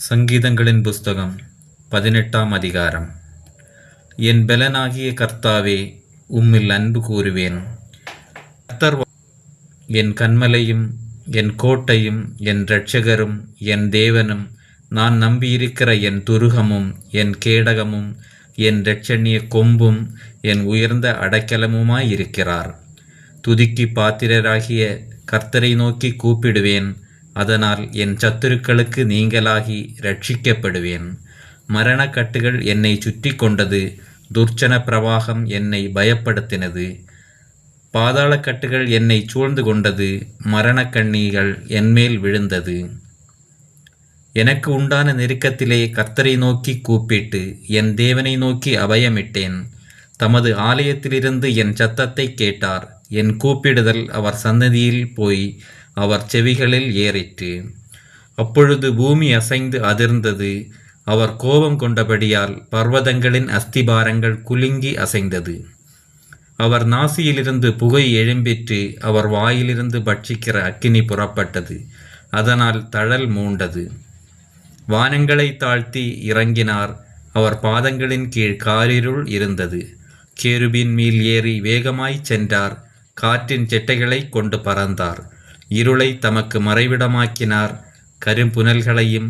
சங்கீதங்களின் புஸ்தகம் 18ஆம் அதிகாரம். என் பெலனாகிய கர்த்தாவே, உம்மில் அன்பு கூறுவேன். கர்த்தர் என் கன்மலையும் என் கோட்டையும் என் இரட்சகரும் என் தேவனும், நான் நம்பியிருக்கிற என் துருகமும் என் கேடகமும் என் இரட்சணிய கொம்பும் என் உயர்ந்த அடைக்கலமுமாயிருக்கிறார். துதிக்கு பாத்திரராகிய கர்த்தரை நோக்கி கூப்பிடுவேன். அதனால் என் சத்துருக்களுக்கு நீங்களாகி ரட்சிக்கப்படுவேன். மரணக்கட்டுகள் என்னை சுற்றி கொண்டது, துர்ச்சன பிரவாகம் என்னை பயப்படுத்தினது. பாதாளக்கட்டுகள் என்னை சூழ்ந்து கொண்டது, மரணக்கண்ணிகள் என்மேல் விழுந்தது. எனக்கு உண்டான நெருக்கத்திலே கர்த்தரை நோக்கி கூப்பிட்டு என் தேவனை நோக்கி அபயமிட்டேன். தமது ஆலயத்திலிருந்து என் சத்தத்தை கேட்டார். என் கூப்பிடுதல் அவர் சன்னதியில் போய் அவர் செவிகளில் ஏறிற்று. அப்பொழுது பூமி அசைந்து அதிர்ந்தது. அவர் கோபம் கொண்டபடியால் பர்வதங்களின் அஸ்திபாரங்கள் குலுங்கி அசைந்தது. அவர் நாசியிலிருந்து புகை எழும்பிற்று. அவர் வாயிலிருந்து பட்சிக்கிற அக்கினி புறப்பட்டது. அதனால் தழல் மூண்டது. வானங்களை தாழ்த்தி இறங்கினார். அவர் பாதங்களின் கீழ் காரிருள் இருந்தது. கேருபின் மேல் ஏறி வேகமாய்ச் சென்றார். காற்றின் செட்டைகளை கொண்டு பறந்தார். இருளை தமக்கு மறைவிடமாக்கினார். கரும்புனல்களையும்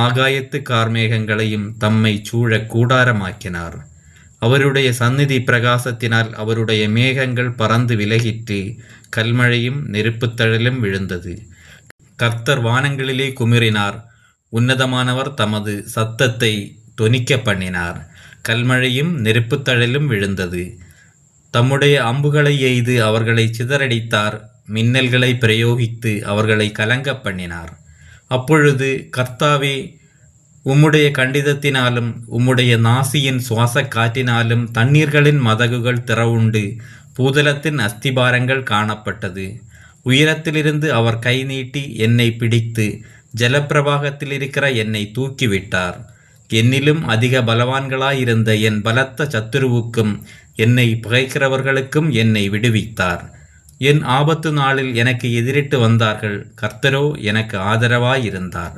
ஆகாயத்து கார்மேகங்களையும் தம்மை சூழ கூடாரமாக்கினார். அவருடைய சந்நிதி பிரகாசத்தினால் அவருடைய மேகங்கள் பறந்து விலகிற்று. கல்மழையும் நெருப்புத்தழலும் விழுந்தது. கர்த்தர் வானங்களிலே குமிறினார். உன்னதமானவர் தமது சத்தத்தை தொனிக்க பண்ணினார். கல்மழையும் நெருப்புத்தழலும் விழுந்தது. தம்முடைய அம்புகளை எய்து அவர்களை சிதறடித்தார். மின்னல்களை பிரயோகித்து அவர்களை கலங்க பண்ணினார். அப்பொழுது, கர்த்தாவே, உம்முடைய கண்டிதத்தினாலும் உம்முடைய நாசியின் சுவாச காற்றினாலும் தண்ணீர்களின் மதகுகள் திறவுண்டு பூதலத்தின் அஸ்திபாரங்கள் காணப்பட்டது. உயரத்திலிருந்து அவர் கை நீட்டி என்னை பிடித்து ஜலப்பிரவாகத்தில் இருக்கிற என்னை தூக்கிவிட்டார். என்னிலும் அதிக பலவான்களாயிருந்த என் பலத்த சத்துருவுக்கும் என்னை பகைக்கிறவர்களுக்கும் என்னை விடுவித்தார். என் ஆபத்து நாளில் எனக்கு எதிரிட்டு வந்தார்கள். கர்த்தரோ எனக்கு ஆதரவாயிருந்தார்.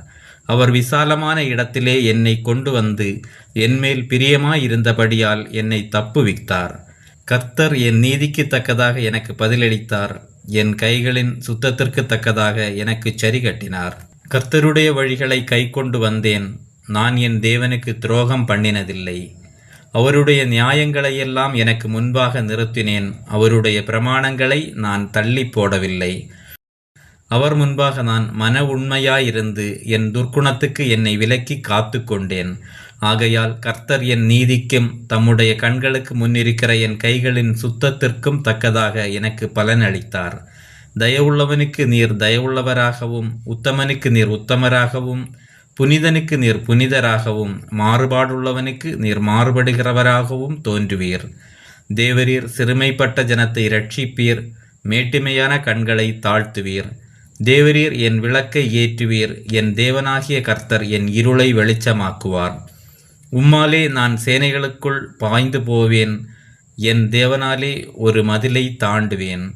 அவர் விசாலமான இடத்திலே என்னை கொண்டு வந்து என்மேல் பிரியமாயிருந்தபடியால் என்னை தப்புவித்தார். கர்த்தர் என் நீதிக்கு தக்கதாக எனக்கு பதிலளித்தார். என் கைகளின் சுத்தத்திற்கு தக்கதாக எனக்கு சரி கட்டினார். கர்த்தருடைய வழிகளை கை கொண்டு வந்தேன். நான் என் தேவனுக்கு துரோகம் பண்ணினதில்லை. அவருடைய நியாயங்களையெல்லாம் எனக்கு முன்பாக நிறுத்தினேன். அவருடைய பிரமாணங்களை நான் தள்ளி போடவில்லை. அவர் முன்பாக நான் மன உண்மையாயிருந்து என் துர்க்குணத்துக்கு என்னை விலக்கி காத்து கொண்டேன். ஆகையால் கர்த்தர் என் நீதிக்கும் தம்முடைய கண்களுக்கு முன்னிருக்கிற என் கைகளின் சுத்தத்திற்கும் தக்கதாக எனக்கு பலனளித்தார். தயவுள்ளவனுக்கு நீர் தயவுள்ளவராகவும் உத்தமனுக்கு நீர் உத்தமராகவும் புனிதனுக்கு நீர் புனிதராகவும் மாறுபாடுள்ளவனுக்கு நீர் மாறுபடுகிறவராகவும் தோன்றுவீர். தேவரீர் சிறுமைப்பட்ட ஜனத்தை இரட்சிப்பீர். மேட்டிமையான கண்களை தாழ்த்துவீர். தேவரீர் என் விளக்கை ஏற்றுவீர். என் தேவனாகிய கர்த்தர் என் இருளை வெளிச்சமாக்குவார். உம்மாலே நான் சேனைகளுக்குள் பாய்ந்து போவேன். என் தேவனாலே ஒரு மதிலை தாண்டுவேன்.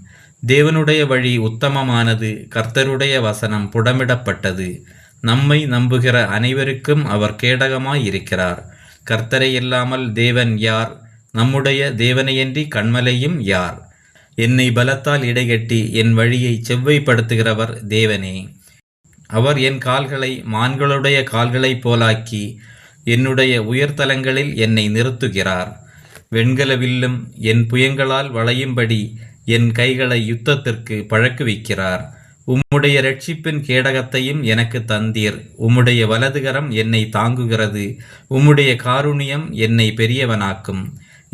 தேவனுடைய வழி உத்தமமானது. கர்த்தருடைய வசனம் புடமிடப்பட்டது. நம்மை நம்புகிற அனைவருக்கும் அவர் கேடகமாயிருக்கிறார். கர்த்தரை இல்லாமல் தேவன் யார்? நம்முடைய தேவனையன்றி கன்மலையும் யார்? என்னை பலத்தால் இடைகட்டி என் வழியை செவ்வைப்படுத்துகிறவர் தேவனே. அவர் என் கால்களை மான்களுடைய கால்களைப் போலாக்கி என்னுடைய உயர்தலங்களில் என்னை நிறுத்துகிறார். வெண்கல வில்லும் என் புயங்களால் வளையும்படி என் கைகளை யுத்தத்திற்கு பழக்குவிக்கிறார். உம்முடைய இரட்சிப்பின் கேடகத்தையும் எனக்கு தந்தீர். உம்முடைய வலதுகரம் என்னை தாங்குகிறது. உம்முடைய காருண்யம் என்னை பெரியவனாக்கும்.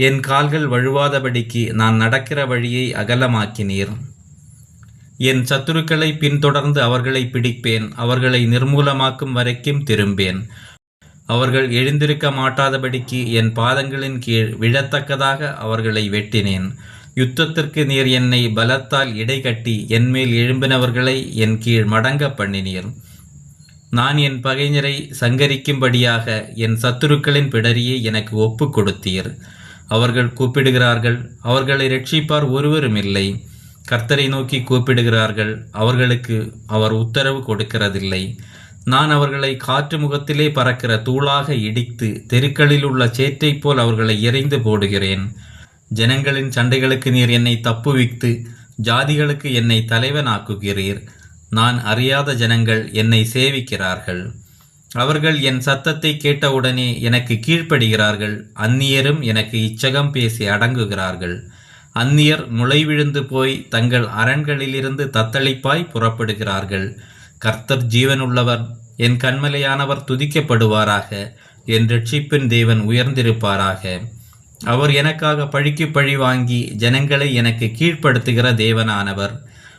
என் கால்கள் வழுவாதபடிக்கு நான் நடக்கிற வழியை அகலமாக்கினீர். என் சத்துருக்களை பின்தொடர்ந்து அவர்களை பிடிப்பேன். அவர்களை நிர்மூலமாக்கும் வரைக்கும் திரும்பேன். அவர்கள் எழுந்திருக்க மாட்டாதபடிக்கு என் பாதங்களின் கீழ் விழத்தக்கதாக அவர்களை வெட்டினேன். யுத்தத்திற்கு நீர் என்னை பலத்தால் இடைகட்டி என்மேல் எழும்பினவர்களை என் கீழ் மடங்க பண்ணினீர். நான் என் பகைஞரை சங்கரிக்கும்படியாக என் சத்துருக்களின் பிடரியை எனக்கு ஒப்பு கொடுத்தீர். அவர்கள் கூப்பிடுகிறார்கள், அவர்களை இரட்சிப்பார் ஒருவரும் இல்லை. கர்த்தரை நோக்கி கூப்பிடுகிறார்கள், அவர்களுக்கு அவர் உத்தரவு கொடுக்கிறதில்லை. நான் அவர்களை காற்று முகத்திலே பறக்கிற தூளாக இடித்து தெருக்களில் உள்ள சேற்றைப் போல் அவர்களை எறிந்து போடுகிறேன். ஜனங்களின் சண்டைகளுக்கு நீர் என்னை தப்புவித்து ஜாதிகளுக்கு என்னை தலைவனாக்குகிறீர். நான் அறியாத ஜனங்கள் என்னை சேவிக்கிறார்கள். அவர்கள் என் சத்தத்தை கேட்டவுடனே எனக்கு கீழ்ப்படுகிறார்கள். அந்நியரும் எனக்கு இச்சகம் பேசி அடங்குகிறார்கள். அந்நியர் முளைவிழுந்து போய் தங்கள் அரண்களிலிருந்து தத்தளிப்பாய் புறப்படுகிறார்கள். கர்த்தர் ஜீவனுள்ளவர், என் கன்மலையானவர் துதிக்கப்படுவாராக. என் இரட்சிப்பின் தேவன் உயர்ந்திருப்பாராக. அவர் எனக்காக பழிக்கு பழி வாங்கி ஜனங்களை எனக்கு கீழ்ப்படுத்துகிற தேவனானவர்.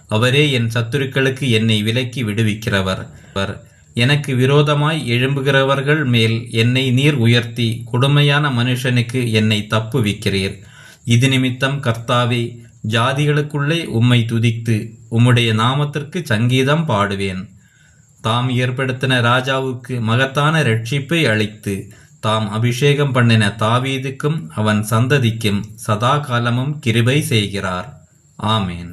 அவரே என் சத்துருக்களுக்கு என்னை விலக்கி விடுவிக்கிறவர். எனக்கு விரோதமாய் எழும்புகிறவர்கள் மேல் என்னை நீர் உயர்த்தி கொடுமையான மனுஷனுக்கு என்னை தப்புவிக்கிறீர். இது நிமித்தம் கர்த்தாவே, ஜாதிகளுக்குள்ளே உம்மை துதித்து உம்முடைய நாமத்திற்கு சங்கீதம் பாடுவேன். தாம் ஏற்படுத்தின ராஜாவுக்கு மகத்தான இரட்சிப்பை அளித்து தாம் அபிஷேகம் பண்ணின தாவீதுக்கும் அவன் சந்ததிக்கும் சதா காலமும் கிருபை செய்கிறார். ஆமேன்.